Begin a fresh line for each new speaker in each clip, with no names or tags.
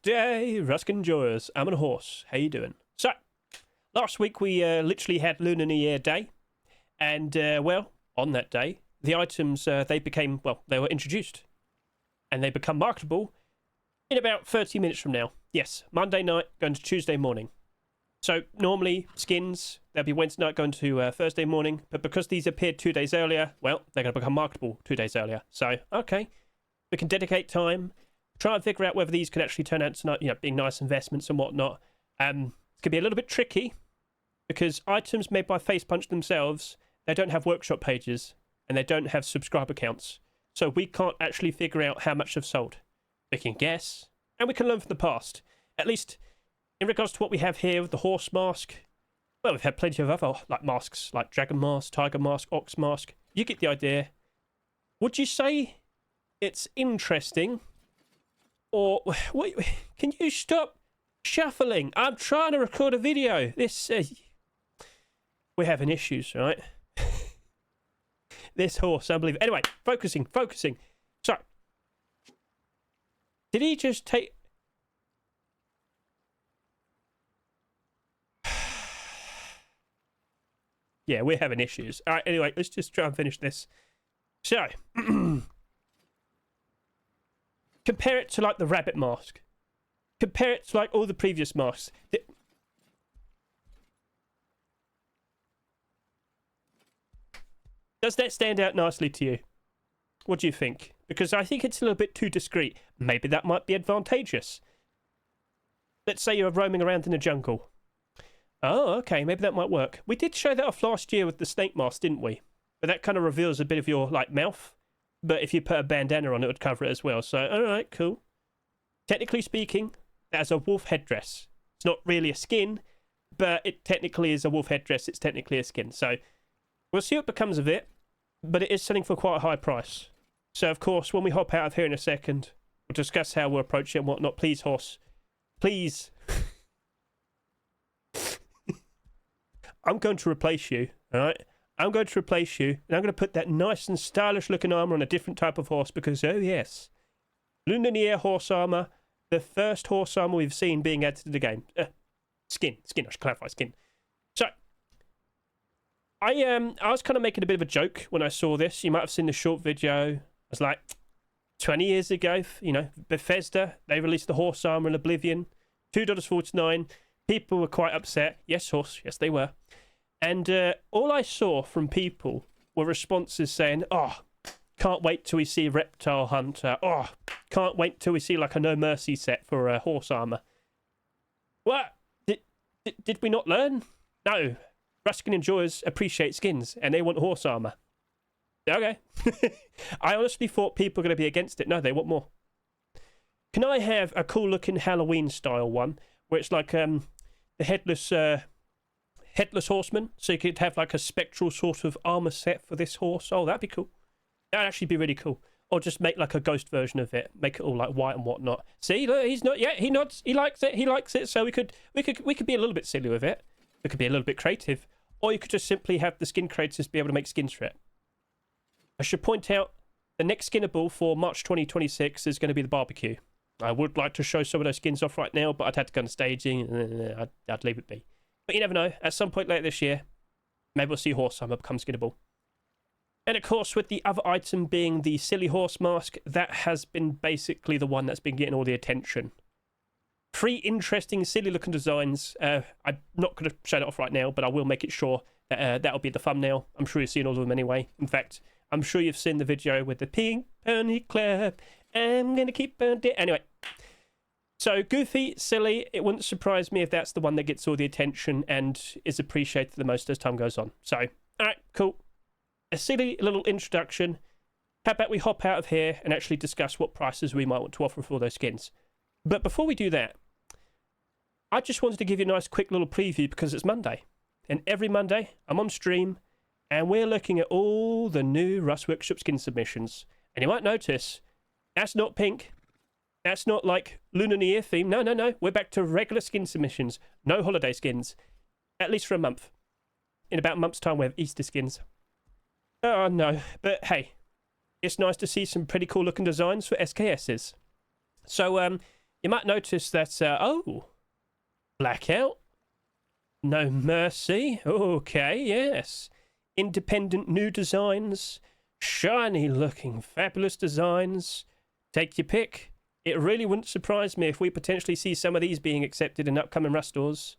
day, Ruskin enjoyers. I'm on a horse. How you doing? So, last week we literally had Lunar New Year Day, and well, on that day, the items they were introduced, and they become marketable in about 30 minutes from now. Yes, Monday night going to Tuesday morning. So normally skins they'll be Wednesday night going to Thursday morning, but because these appeared 2 days earlier, well, they're going to become marketable 2 days earlier. So okay, we can dedicate time. Try and figure out whether these could actually turn out to being nice investments and whatnot. It's going to be a little bit tricky because items made by Facepunch themselves, they don't have workshop pages and they don't have subscriber counts. So we can't actually figure out how much they've sold. We can guess and we can learn from the past. At least in regards to what we have here with the horse mask, well, we've had plenty of other masks like dragon mask, tiger mask, ox mask. You get the idea. Would you say it's interesting? Or, wait, can you stop shuffling? I'm trying to record a video. We're having issues, right? This horse, unbelievable. Anyway, focusing. So, did he just take... Yeah, we're having issues. All right, anyway, let's just try and finish this. So... Compare it to like the rabbit mask. Compare it to like all the previous masks. Does that stand out nicely to you? What do you think? Because I think it's a little bit too discreet. Maybe that might be advantageous. Let's say you're roaming around in the jungle. Oh, okay, maybe that might work. We did show that off last year with the snake mask, didn't we? But that kind of reveals a bit of your like mouth. But if you put a bandana on, it would cover it as well. So, all right, cool. Technically speaking, that's a wolf headdress. It's not really a skin, but it technically is a wolf headdress. It's technically a skin. So, we'll see what becomes of it. But it is selling for quite a high price. So, of course, when we hop out of here in a second, we'll discuss how we'll approach it and whatnot. Please, horse. Please. I'm going to replace you, all right? I'm going to replace you, and I'm going to put that nice and stylish looking armor on a different type of horse because, oh yes, Lunar New Year horse armor, the first horse armor we've seen being added to the game. Skin, I should clarify, skin. So, I was kind of making a bit of a joke when I saw this. You might have seen the short video. I was like, 20 years ago, Bethesda, they released the horse armor in Oblivion, $2.49. People were quite upset. Yes, horse, yes they were. And all I saw from people were responses saying, oh, can't wait till we see Reptile Hunter. Oh, can't wait till we see like a No Mercy set for horse armor. What? Did we not learn? No. Ruskin enjoyers appreciate skins and they want horse armor. Okay. I honestly thought people were going to be against it. No, they want more. Can I have a cool looking Halloween style one where it's like the Headless Horseman, so you could have like a spectral sort of armor set for this horse? Oh, that'd be cool. That'd actually be really cool. Or just make like a ghost version of it, make it all like white and whatnot. See, look, he's not yet. He nods. He likes it. So we could be a little bit silly with it. We could be a little bit creative, or you could just simply have the skin creators be able to make skins for it. I should point out the next Skinnable for March 2026 is going to be the barbecue. I would like to show some of those skins off right now, but I'd have to go on staging and I'd leave it be. But you never know. At some point later this year, maybe we'll see horse armor become skinnable. And of course, with the other item being the silly horse mask, that has been basically the one that's been getting all the attention. 3 interesting, silly-looking designs. I'm not going to show that off right now, but I will make it sure that that'll be the thumbnail. I'm sure you've seen all of them anyway. In fact, I'm sure you've seen the video with the pink pony clap. I'm going to keep burnt it. Anyway. So, goofy, silly, it wouldn't surprise me if that's the one that gets all the attention and is appreciated the most as time goes on. So, alright, cool. A silly little introduction. How about we hop out of here and actually discuss what prices we might want to offer for those skins. But before we do that, I just wanted to give you a nice quick little preview because it's Monday. And every Monday, I'm on stream and we're looking at all the new Rust Workshop skin submissions. And you might notice, that's not pink. That's not like Lunar New Year theme. No. We're back to regular skin submissions. No holiday skins. At least for a month. In about a month's time, we have Easter skins. Oh, no. But hey, it's nice to see some pretty cool looking designs for SKSs. So, You might notice that, oh, blackout. No mercy. Okay, yes. Independent new designs. Shiny looking, fabulous designs. Take your pick. It really wouldn't surprise me if we potentially see some of these being accepted in upcoming Rust stores.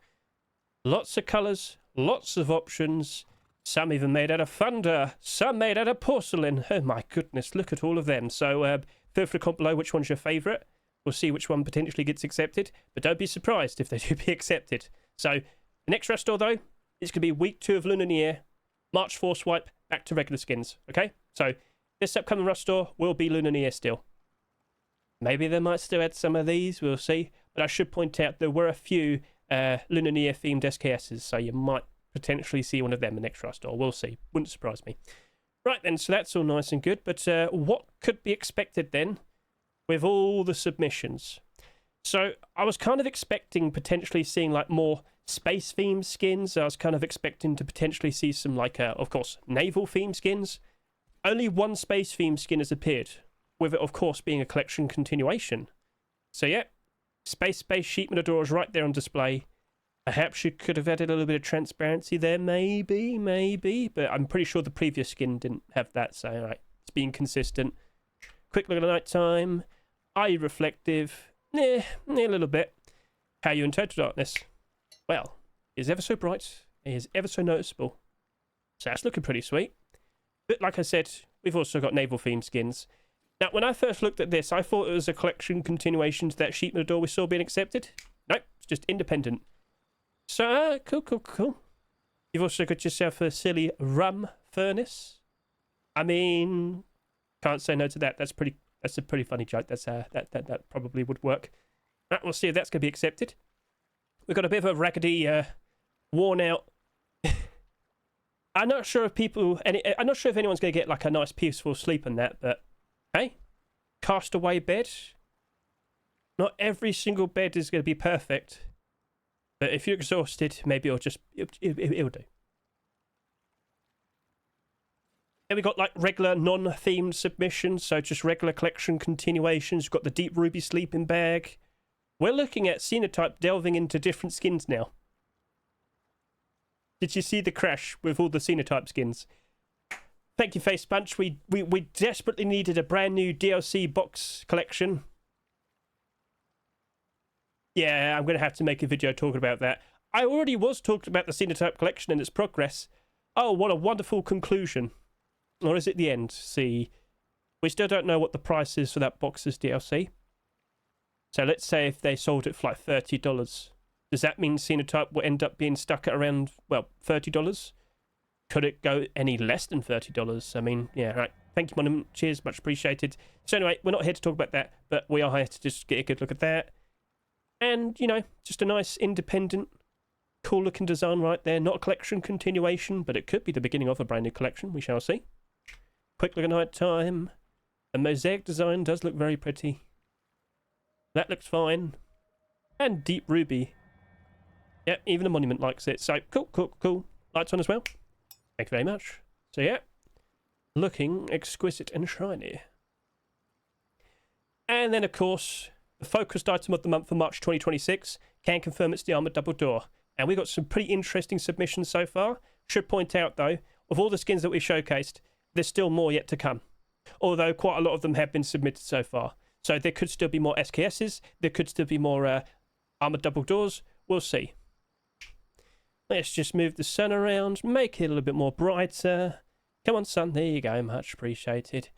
Lots of colours, lots of options. Some even made out of thunder. Some made out of porcelain. Oh my goodness, look at all of them. So feel free to comment below which one's your favourite. We'll see which one potentially gets accepted. But don't be surprised if they do be accepted. So the next Rust store, though, is going to be week 2 of Lunar New Year. March 4 swipe, back to regular skins. Okay? So this upcoming Rust store will be Lunar New Year still. Maybe they might still add some of these. We'll see. But I should point out there were a few Lunar New Year themed SKSs. So you might potentially see one of them in the next Rust store. We'll see. Wouldn't surprise me. Right then, so that's all nice and good. But what could be expected then with all the submissions? So I was kind of expecting potentially seeing like more space themed skins. I was kind of expecting to potentially see some like, of course, naval themed skins. Only one space themed skin has appeared, with it, of course, being a collection continuation. So yeah, space sheet Matadors right there on display. Perhaps you could have added a little bit of transparency there, maybe, but I'm pretty sure the previous skin didn't have that, so right, it's being consistent. Quick look at the night time. Are you reflective? A little bit. How are you in total darkness? Well, it is ever so bright, it is ever so noticeable. So that's looking pretty sweet. But like I said, we've also got naval themed skins. Now, when I first looked at this, I thought it was a collection continuation to that sheet Matador we saw being accepted. Nope, it's just independent. So, cool. You've also got yourself a silly rum furnace. I mean, can't say no to that. That's a pretty funny joke. That probably would work. Right, we'll see if that's going to be accepted. We've got a bit of a raggedy, worn out. I'm not sure if anyone's going to get like a nice peaceful sleep in that, but hey, castaway bed. Not every single bed is going to be perfect. But if you're exhausted, maybe it'll do. Then we got like regular non-themed submissions, so just regular collection continuations. You've got the Deep Ruby sleeping bag. We're looking at Xenotype delving into different skins now. Did you see the crash with all the Xenotype skins? Thank you, Face Punch. We desperately needed a brand new DLC box collection. Yeah, I'm going to have to make a video talking about that. I already was talking about the Xenotype collection and its progress. Oh, what a wonderful conclusion. Or is it the end? See, we still don't know what the price is for that box's DLC. So let's say if they sold it for like $30. Does that mean Xenotype will end up being stuck at around, well, $30? Could it go any less than $30? I mean, yeah, right. Thank you, Monument. Cheers, much appreciated. So anyway, we're not here to talk about that, but we are here to just get a good look at that. And, you know, just a nice, independent, cool-looking design right there. Not a collection continuation, but it could be the beginning of a brand new collection. We shall see. Quick look at night time. The mosaic design does look very pretty. That looks fine. And Deep Ruby. Yep, even the Monument likes it. So, cool. Lights on as well. Thank you very much. So, yeah. Looking exquisite and shiny. And then, of course, the focused item of the month for March 2026. Can confirm it's the Armoured Double Door. And we got some pretty interesting submissions so far. Should point out, though, of all the skins that we showcased, there's still more yet to come. Although quite a lot of them have been submitted so far. So there could still be more SKSs. There could still be more Armoured Double Doors. We'll see. Let's just move the sun around. Make it a little bit more brighter. Come on, sun. There you go. Much appreciated.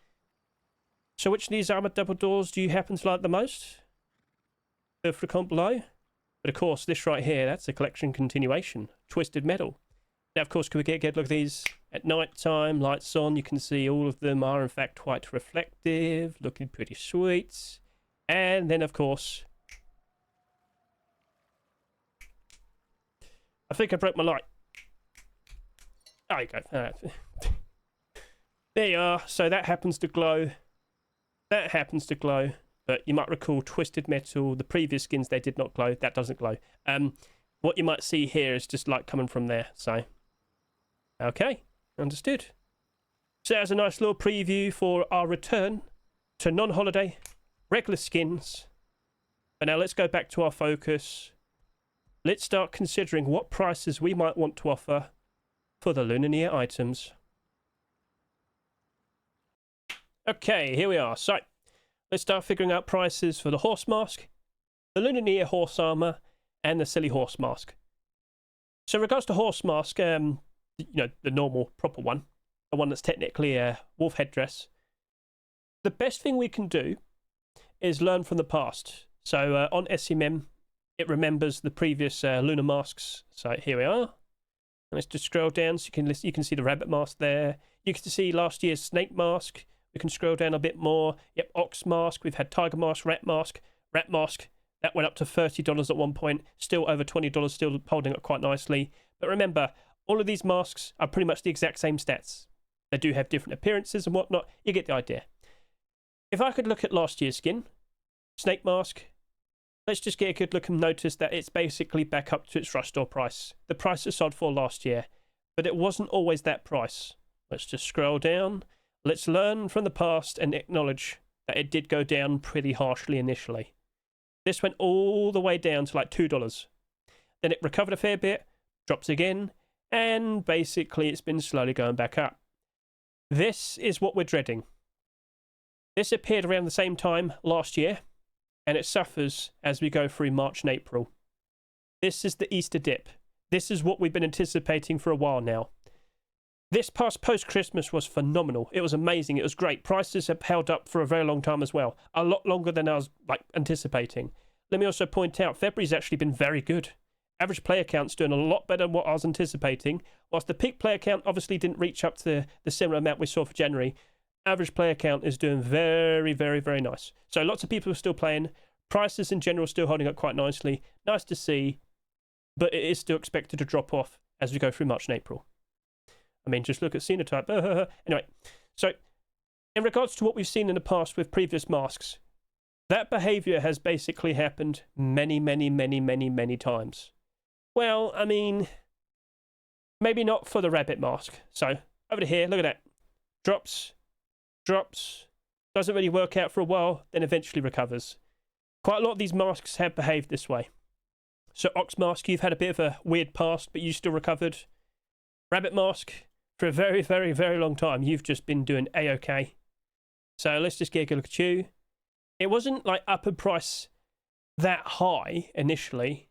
So which of these Armoured Double Doors do you happen to like the most? Feel free to comment below. But of course, this right here, that's a collection continuation. Twisted Metal. Now, of course, can we get a good look at these at night time? Lights on. You can see all of them are, in fact, quite reflective. Looking pretty sweet. And then, of course, I think I broke my light. There you go. There you are. So that happens to glow. That happens to glow. But you might recall Twisted Metal, the previous skins, they did not glow. That doesn't glow. What you might see here is just light coming from there. So, okay, understood. So that's a nice little preview for our return to non-holiday, regular skins. But now let's go back to our focus. Let's start considering what prices we might want to offer for the Lunar items. Okay, here we are. So, let's start figuring out prices for the horse mask, the Lunar horse armor, and the silly horse mask. So in regards to horse mask, you know, the normal, proper one, the one that's technically a wolf headdress, the best thing we can do is learn from the past. So on SMM, it remembers the previous lunar masks. So here we are. And let's just scroll down so you can see the rabbit mask there. You can see last year's snake mask. We can scroll down a bit more. Yep, ox mask. We've had tiger mask, rat mask. Rat mask, that went up to $30 at one point. Still over $20, still holding up quite nicely. But remember, all of these masks are pretty much the exact same stats. They do have different appearances and whatnot. You get the idea. If I could look at last year's skin, snake mask, let's just get a good look and notice that it's basically back up to its rush store price. The price it sold for last year, but it wasn't always that price. Let's just scroll down. Let's learn from the past and acknowledge that it did go down pretty harshly initially. This went all the way down to like $2. Then it recovered a fair bit, drops again, and basically it's been slowly going back up. This is what we're dreading. This appeared around the same time last year, and it suffers as we go through March and April. This is the Easter dip. This is what we've been anticipating for a while now. This past post-Christmas was phenomenal. It was amazing. It was great. Prices have held up for a very long time as well. A lot longer than I was anticipating. Let me also point out, February's actually been very good. Average player count's doing a lot better than what I was anticipating. Whilst the peak player count obviously didn't reach up to the similar amount we saw for January, average player count is doing very, very, very nice. So lots of people are still playing. Prices in general still holding up quite nicely. Nice to see, but it is still expected to drop off as we go through March and April. I mean, just look at Xenotype. Anyway, so in regards to what we've seen in the past with previous masks, that behavior has basically happened many, many, many, many, many times. Well, I mean, maybe not for the rabbit mask. So over to here, look at that. Drops, doesn't really work out for a while, then eventually recovers. Quite a lot of these masks have behaved this way. So ox mask, you've had a bit of a weird past, but you still recovered. Rabbit mask, for a very, very, very long time, you've just been doing A-OK. So let's just get a good look at you. It wasn't like up in price that high initially,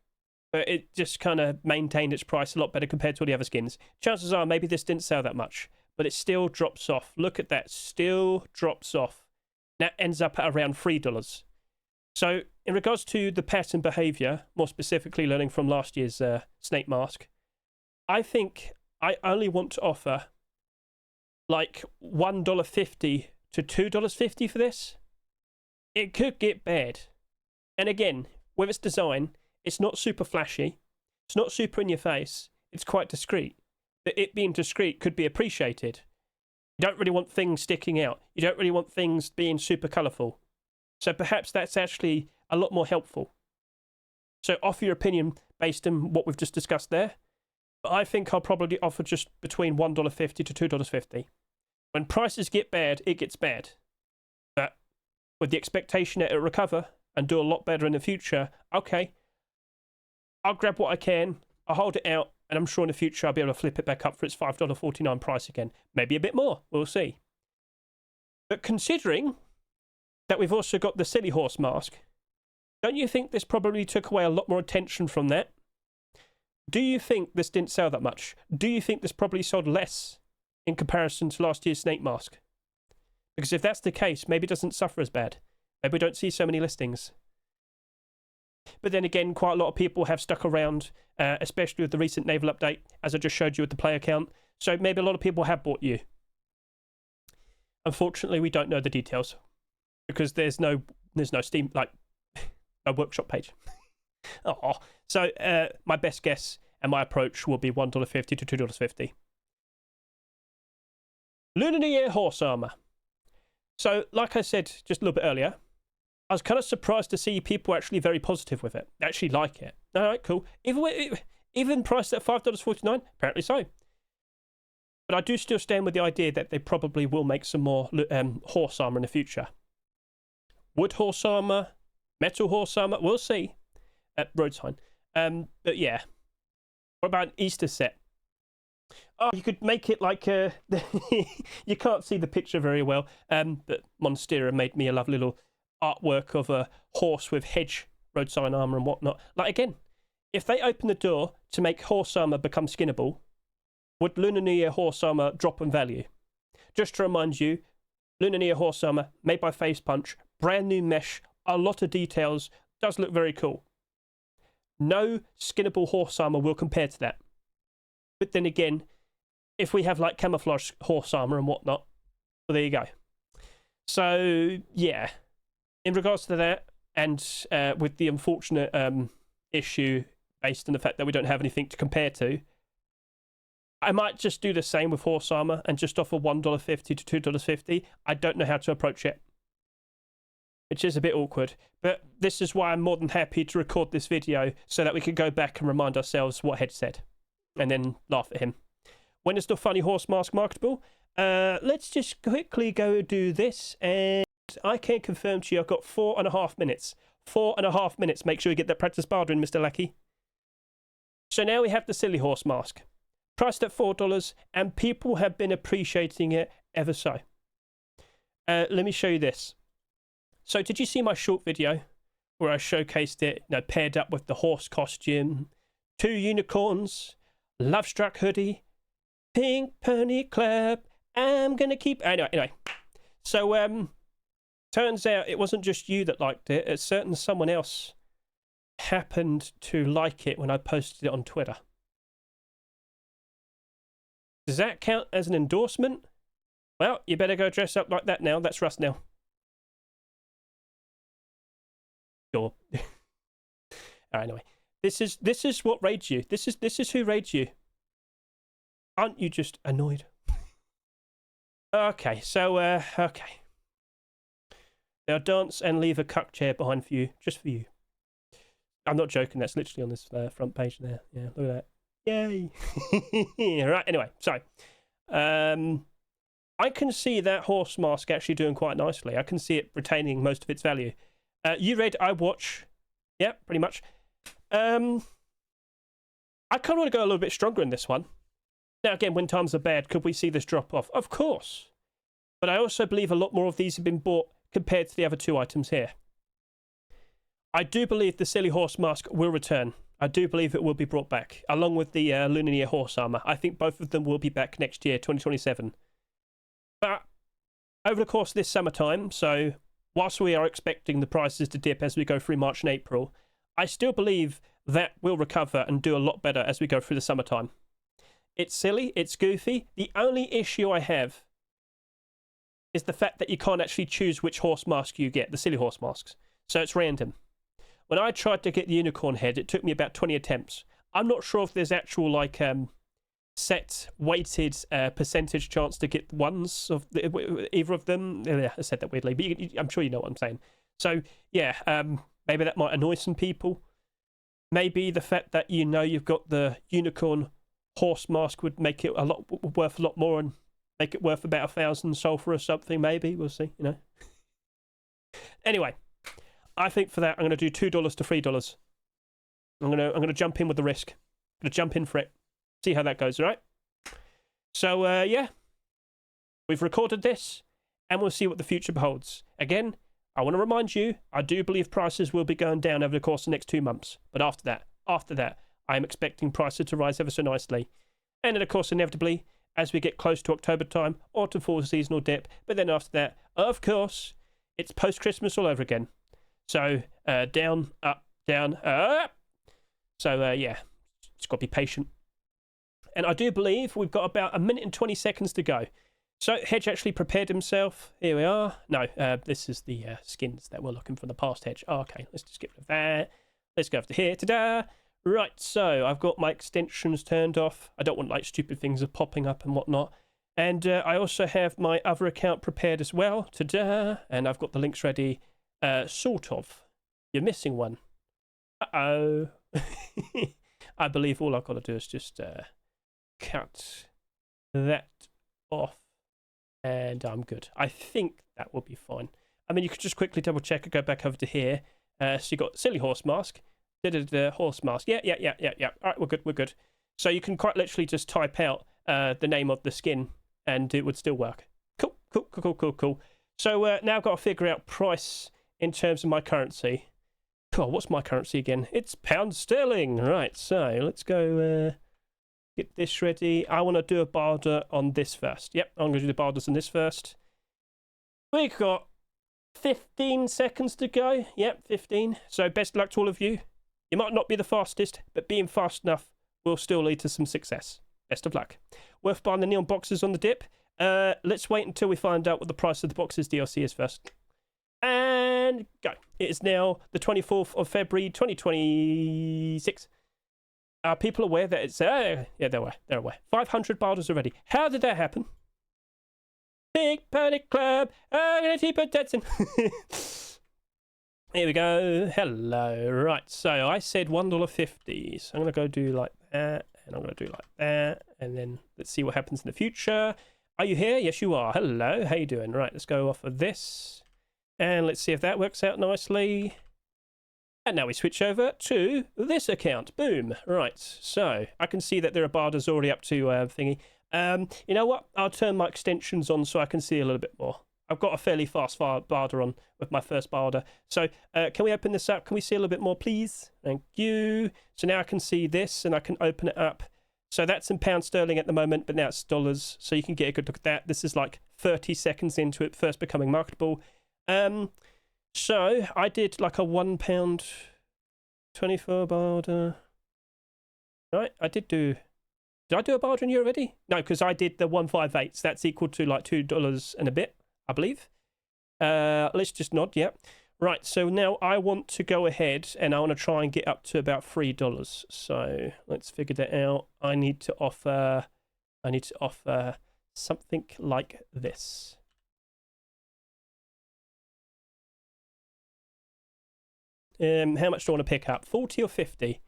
but it just kind of maintained its price a lot better compared to all the other skins. Chances are maybe this didn't sell that much, but it still drops off. Look at that, still drops off. That ends up at around $3. So in regards to the pattern behavior, more specifically learning from last year's snake mask, I think I only want to offer like $1.50 to $2.50 for this. It could get bad. And again, with its design, it's not super flashy. It's not super in your face. It's quite discreet. But it being discreet could be appreciated. You don't really want things sticking out. You don't really want things being super colourful. So perhaps that's actually a lot more helpful. So offer your opinion based on what we've just discussed there. But I think I'll probably offer just between $1.50 to $2.50. When prices get bad, it gets bad. But with the expectation that it'll recover and do a lot better in the future, okay, I'll grab what I can, I'll hold it out, and I'm sure in the future I'll be able to flip it back up for its $5.49 price again. Maybe a bit more, we'll see. But considering that we've also got the silly horse mask, don't you think this probably took away a lot more attention from that? Do you think this didn't sell that much? Do you think this probably sold less in comparison to last year's snake mask? Because if that's the case, maybe it doesn't suffer as bad. Maybe we don't see so many listings. But then again, quite a lot of people have stuck around, especially with the recent naval update, as I just showed you with the player count. So maybe a lot of people have bought you. Unfortunately, we don't know the details because there's no Steam, like, no workshop page. Oh, so my best guess and my approach will be $1.50 to $2.50. Lunar horse armor. So, like I said just a little bit earlier, I was kind of surprised to see people actually very positive with it. They actually like it. All right, cool. Even priced at $5.49, apparently so. But I do still stand with the idea that they probably will make some more horse armor in the future. Wood horse armor, Metal horse armor, we'll see. Road sign. But yeah. What about an Easter set? Oh, you could make it like you can't see the picture very well. But Monstera made me a lovely little artwork of a horse with Hedge road sign armor and whatnot. Like, again, if they open the door to make horse armor become skinnable, would Lunar horse armor drop in value? Just to remind you, Lunar horse armor made by Face Punch, brand new mesh, a lot of details, does look very cool. No skinnable horse armor will compare to that. But then again, if we have like camouflage horse armor and whatnot, well, there you go. So yeah, in regards to that, and with the unfortunate issue based on the fact that we don't have anything to compare to, I might just do the same with horse armor and just offer $1.50 to $2.50. I don't know how to approach it, which is a bit awkward. But this is why I'm more than happy to record this video so that we can go back and remind ourselves what Hedge said and then laugh at him. When is the funny horse mask marketable? Let's just quickly go do this, and I can confirm to you I've got 4.5 minutes. 4.5 minutes. Make sure you get that practice bartering, Mr. Lackey. So now we have the silly horse mask, priced at $4, and people have been appreciating it ever so. Let me show you this. So did you see my short video where I showcased it, paired up with the horse costume, 2 unicorns, Love Struck hoodie, pink pony club, I'm gonna keep... Anyway. So, turns out it wasn't just you that liked it. A certain someone else happened to like it when I posted it on Twitter. Does that count as an endorsement? Well, you better go dress up like that now. That's Russ now. Sure. Anyway, this is what raids you. This is who raids you. Aren't you just annoyed? Okay, so okay. Now dance and leave a cuck chair behind for you, just for you. I'm not joking. That's literally on this front page there. Yeah, look at that. Yay! Right. Anyway, so I can see that horse mask actually doing quite nicely. I can see it retaining most of its value. You read, I watch. Yeah, pretty much. I kind of want to go a little bit stronger in this one. Now, again, when times are bad, could we see this drop off? Of course. But I also believe a lot more of these have been bought compared to the other 2 items here. I do believe the silly horse mask will return. I do believe it will be brought back, along with the Lunar horse armor. I think both of them will be back next year, 2027. But over the course of this summertime, so whilst we are expecting the prices to dip as we go through March and April, I still believe that will recover and do a lot better as we go through the summertime. It's silly, it's goofy. The only issue I have is the fact that you can't actually choose which horse mask you get, the silly horse masks. So it's random. When I tried to get the unicorn head, it took me about 20 attempts. I'm not sure if there's actual like set weighted percentage chance to get ones of either of them. I said that weirdly, but I'm sure you know what I'm saying. So yeah, maybe that might annoy some people. Maybe the fact that you've got the unicorn horse mask would make it worth a lot more and make it worth about 1,000 sulfur or something. Maybe we'll see. Anyway. I think for that, I'm going to do $2 to $3. I'm going to jump in with the risk. I'm going to jump in for it. See how that goes, all right? So, yeah. We've recorded this, and we'll see what the future beholds. Again, I want to remind you, I do believe prices will be going down over the course of the next 2 months. But after that, I am expecting prices to rise ever so nicely. And then, of course, inevitably, as we get close to October time, autumn falls seasonal dip. But then after that, of course, it's post-Christmas all over again. So, down, up, down, up. So, yeah, just got to be patient. And I do believe we've got about 1 minute and 20 seconds to go. So, Hedge actually prepared himself. Here we are. No, this is the skins that we're looking for in the past, Hedge. Oh, okay, let's just get rid of that. Let's go over to here. Ta-da! Right, so I've got my extensions turned off. I don't want, like, stupid things of popping up and whatnot. And I also have my other account prepared as well. Ta-da! And I've got the links ready. Sort of. You're missing one. Uh-oh. I believe all I've got to do is just cut that off and I'm good. I think that will be fine. I mean, you could just quickly double check and go back over to here So you got silly horse mask, horse mask. Yeah. All right, we're good. So you can quite literally just type out the name of the skin, and it would still work. Cool. So now I've got to figure out price in terms of my currency. Cool. What's my currency again? It's pound sterling. Right. So let's go get this ready. I want to do a barter on this first. Yep, I'm going to do the barters on this first. We've got 15 seconds to go. Yep, 15. So best luck to all of you. You might not be the fastest, but being fast enough will still lead to some success. Best of luck. Worth buying the neon boxes on the dip. Let's wait until we find out what the price of the boxes DLC is first. And go. It is now the 24th of February, 2026. Are people aware that it's... yeah, they're aware. 500 barters already. How did that happen? Big Panic Club. I'm going to keep a Detson. Here we go. Hello. Right, so I said $1.50. So I'm going to go do like that. And I'm going to do like that. And then let's see what happens in the future. Are you here? Yes, you are. Hello. How you doing? Right, let's go off of this. And let's see if that works out nicely. And now we switch over to this account. Boom. Right, so I can see that there are barters already up to thingy. You know what? I'll turn my extensions on so I can see a little bit more. I've got a fairly fast barter on with my first barter. So can we open this up? Can we see a little bit more, please? Thank you. So now I can see this and I can open it up. So that's in pound sterling at the moment, but now it's dollars. So you can get a good look at that. This is like 30 seconds into it first becoming marketable. So I did like a £1.24 barter. Right, Did I do a barter in you already? No, because I did the 158. So that's equal to like $2 and a bit, I believe. Let's just nod, yeah. Right, so now I want to go ahead and I want to try and get up to about $3. So let's figure that out. I need to offer something like this. How much do I want to pick up? 40 or 50?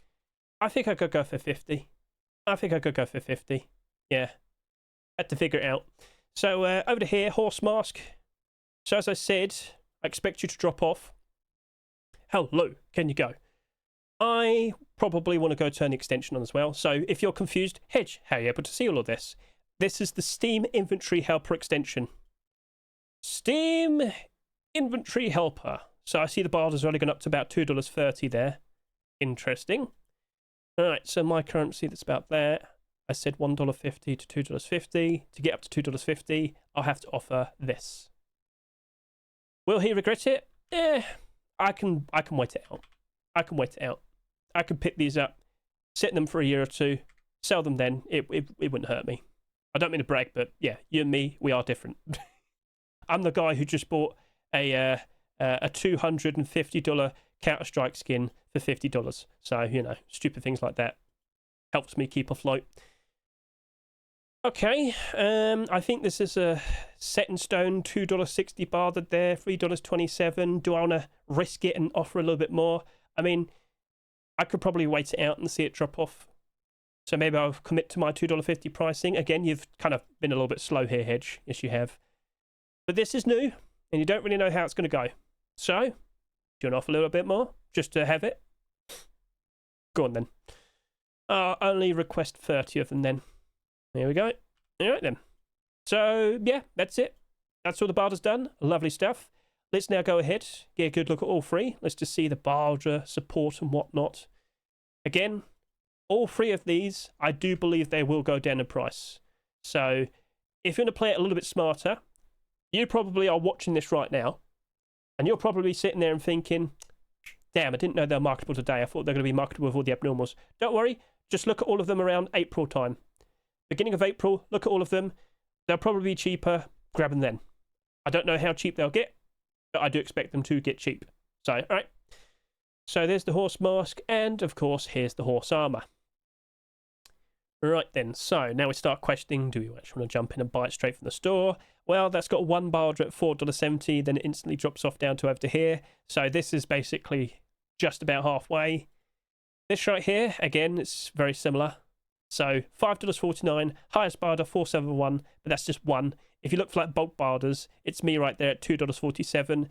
I think I could go for 50. Yeah. Had to figure it out. So over to here, horse mask. So as I said, I expect you to drop off. How low can you go? I probably want to go turn the extension on as well. So if you're confused, Hedge, how are you able to see all of this? This is the Steam Inventory Helper extension. Steam Inventory Helper. So I see the barter's already gone up to about $2.30 there. Interesting. All right, so my currency, that's about there. I said $1.50 to $2.50. To get up to $2.50, I'll have to offer this. Will he regret it? I can wait it out. I can pick these up, sit them for a year or two, sell them then. It wouldn't hurt me. I don't mean to brag, but yeah, you and me, we are different. I'm the guy who just bought a $250 Counter-Strike skin for $50. So, you know, stupid things like that helps me keep afloat. Okay, I think this is a set in stone $2.60 bartered there, $3.27. Do I want to risk it and offer a little bit more? I mean, I could probably wait it out and see it drop off. So maybe I'll commit to my $2.50 pricing. Again, you've kind of been a little bit slow here, Hedge. Yes, you have. But this is new, and you don't really know how it's going to go. So, do you want to offer a little bit more, just to have it? Go on, then. Only request 30 of them, then. There we go. All right, then. So, yeah, that's it. That's all the barter's done. Lovely stuff. Let's now go ahead, get a good look at all three. Let's just see the barter support and whatnot. Again, all three of these, I do believe they will go down in price. So, if you want to play it a little bit smarter, you probably are watching this right now, and you're probably sitting there and thinking, damn, I didn't know they were marketable today. I thought they were going to be marketable with all the abnormals. Don't worry, just look at all of them around April time. Beginning of April, look at all of them. They'll probably be cheaper. Grab them then. I don't know how cheap they'll get, but I do expect them to get cheap. So, all right. So there's the horse mask, and of course, here's the horse armor. Right then, so now we start questioning, do we actually want to jump in and buy it straight from the store? Well, that's got one barter at $4.70, then it instantly drops off down to over to here. So this is basically just about halfway. This right here, again, it's very similar. So $5.49, highest barter $4.71, but that's just one. If you look for like bulk barters, it's me right there at $2.47.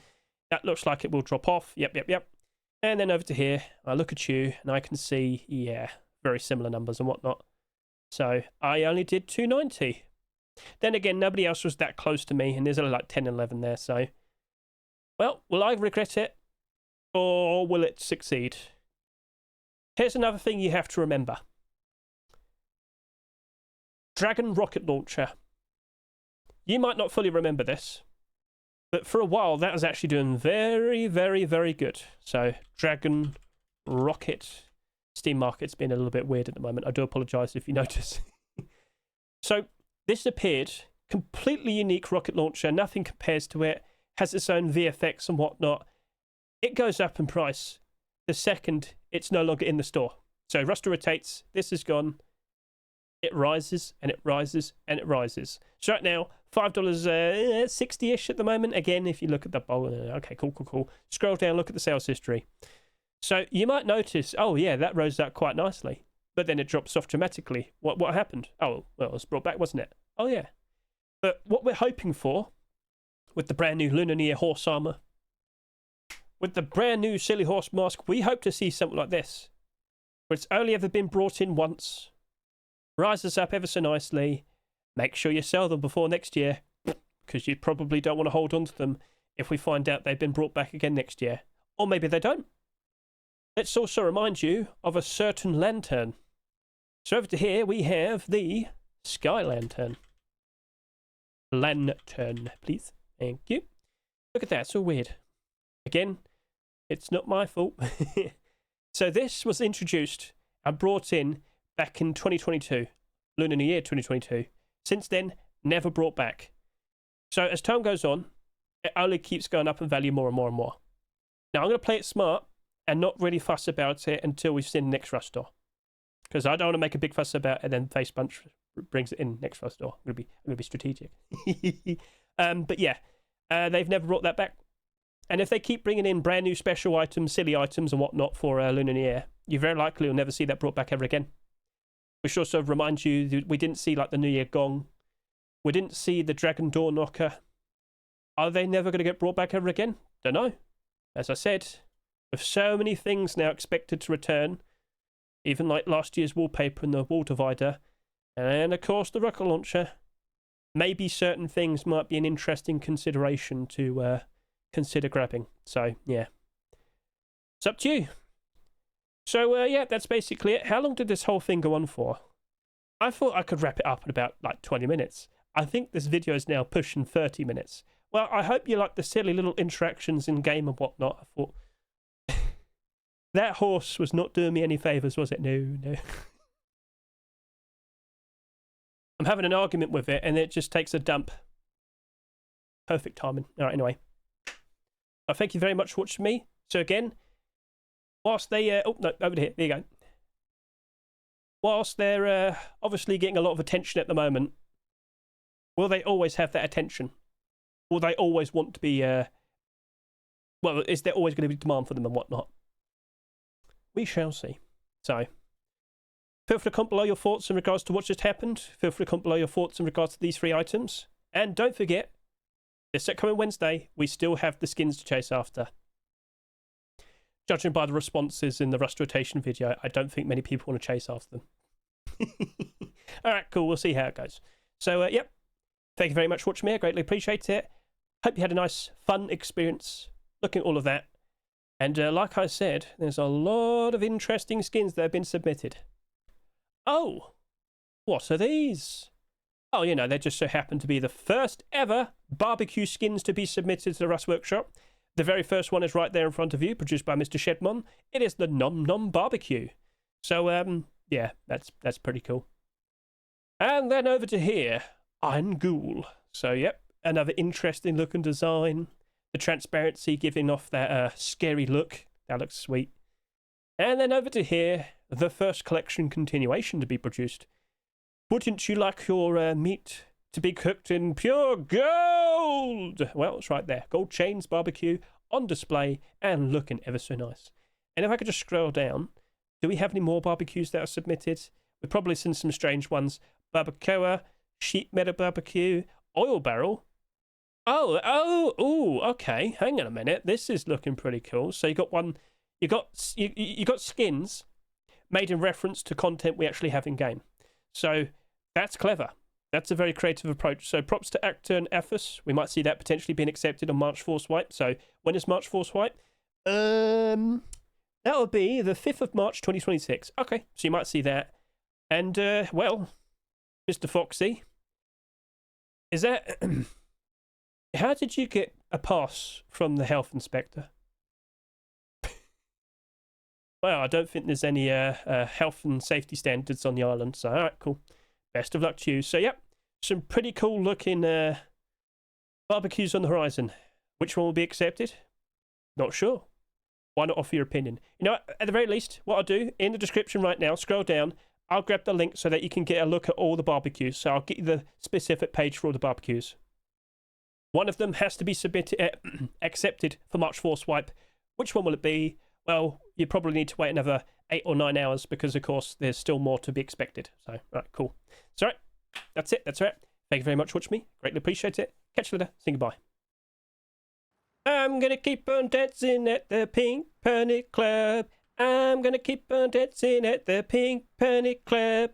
That looks like it will drop off. Yep. And then over to here, I look at you and I can see, yeah, very similar numbers and whatnot. So I only did 290. Then again, nobody else was that close to me, and there's only like 10 and 11 there. So, well, will I regret it or will it succeed? Here's another thing you have to remember. Dragon rocket launcher. You might not fully remember this, but for a while that was actually doing very, very, very good. So Dragon rocket. Steam market's been a little bit weird at the moment. I do apologise if you notice. So this appeared, completely unique rocket launcher. Nothing compares to it. Has its own VFX and whatnot. It goes up in price the second it's no longer in the store. So Rust rotates. This is gone. It rises and it rises and it rises. So right now, $5.60-ish at the moment. Again, if you look at the bowl, okay, cool. Scroll down, look at the sales history. So you might notice, oh yeah, that rose up quite nicely, but then it drops off dramatically. What happened? Oh, well, it was brought back, wasn't it? Oh yeah. But what we're hoping for, with the brand new Lunar horse armor, with the brand new silly horse mask, we hope to see something like this, where it's only ever been brought in once, rises up ever so nicely. Make sure you sell them before next year, because you probably don't want to hold on to them if we find out they've been brought back again next year. Or maybe they don't. Let's also remind you of a certain lantern. So over to here we have the Sky Lantern. Lantern, please. Thank you. Look at that, it's all weird. Again, it's not my fault. So this was introduced and brought in back in 2022. Lunar New Year 2022. Since then, never brought back. So as time goes on, it only keeps going up in value more and more and more. Now I'm going to play it smart and not really fuss about it until we've seen the next Rust store. Because I don't want to make a big fuss about it and then Face Bunch brings it in next Rust store. I'm going to be strategic. But yeah, they've never brought that back. And if they keep bringing in brand new special items, silly items and whatnot for Lunar New Year, you very likely will never see that brought back ever again. We should also remind you that we didn't see like the New Year Gong. We didn't see the Dragon Door Knocker. Are they never going to get brought back ever again? Don't know. As I said, with so many things now expected to return, even like last year's wallpaper and the wall divider, and of course the rocket launcher, maybe certain things might be an interesting consideration to consider grabbing. So yeah, it's up to you. So yeah, that's basically it. How long did this whole thing go on for? I thought I could wrap it up in about like 20 minutes. I think this video is now pushing 30 minutes. Well, I hope you like the silly little interactions in game and whatnot. I thought that horse was not doing me any favours, was it? No. I'm having an argument with it and it just takes a dump. Perfect timing. All right, anyway. Thank you very much for watching me. So again, whilst they... oh, no, over here. There you go. Whilst they're obviously getting a lot of attention at the moment, will they always have that attention? Will they always want to be... well, is there always going to be demand for them and whatnot? We shall see. So, feel free to comment below your thoughts in regards to what just happened. Feel free to comment below your thoughts in regards to these 3 items. And don't forget, this upcoming Wednesday, we still have the skins to chase after. Judging by the responses in the Rust rotation video, I don't think many people want to chase after them. Alright, cool. We'll see how it goes. So, yep. Thank you very much for watching me. I greatly appreciate it. Hope you had a nice, fun experience looking at all of that. And like I said, there's a lot of interesting skins that have been submitted. Oh, what are these? Oh, you know, they just so happen to be the first ever barbecue skins to be submitted to the Rust Workshop. The very first one is right there in front of you, produced by Mr. Shedmon. It is the Nom Nom Barbecue. So, yeah, that's pretty cool. And then over to here, Iron Ghoul. So, yep, another interesting looking design. The transparency giving off that scary look. That looks sweet. And then over to here, the first collection continuation to be produced. Wouldn't you like your meat to be cooked in pure gold? Well, it's right there. Gold Chains Barbecue on display and looking ever so nice. And if I could just scroll down, do we have any more barbecues that are submitted? We've probably seen some strange ones. Barbacoa, Sheep Metal Barbecue, Oil Barrel. Oh, okay. Hang on a minute. This is looking pretty cool. So you got one you got skins made in reference to content we actually have in game. So that's clever. That's a very creative approach. So props to Actor and Athos. We might see that potentially being accepted on March 4th Swipe. So when is March 4th Swipe? That'll be the 5th of March 2026. Okay, so you might see that. And well, Mr. Foxy, is that how did you get a pass from the health inspector? Well, I don't think there's any health and safety standards on the island. So all right, cool. Best of luck to you. So yep, some pretty cool looking barbecues on the horizon. Which one will be accepted? Not sure. Why not offer your opinion? You know, at the very least, what I'll do, in the description right now, scroll down, I'll grab the link so that you can get a look at all the barbecues. So I'll get you the specific page for all the barbecues. One of them has to be submitted, accepted for March 4 Swipe. Which one will it be? Well, you probably need to wait another 8 or 9 hours because, of course, there's still more to be expected. So, right, cool. So, all right, that's it. That's all right. Thank you very much for watching me. Greatly appreciate it. Catch you later. Say goodbye. I'm gonna keep on dancing at the Pink Penny Club. I'm gonna keep on dancing at the Pink Penny Club.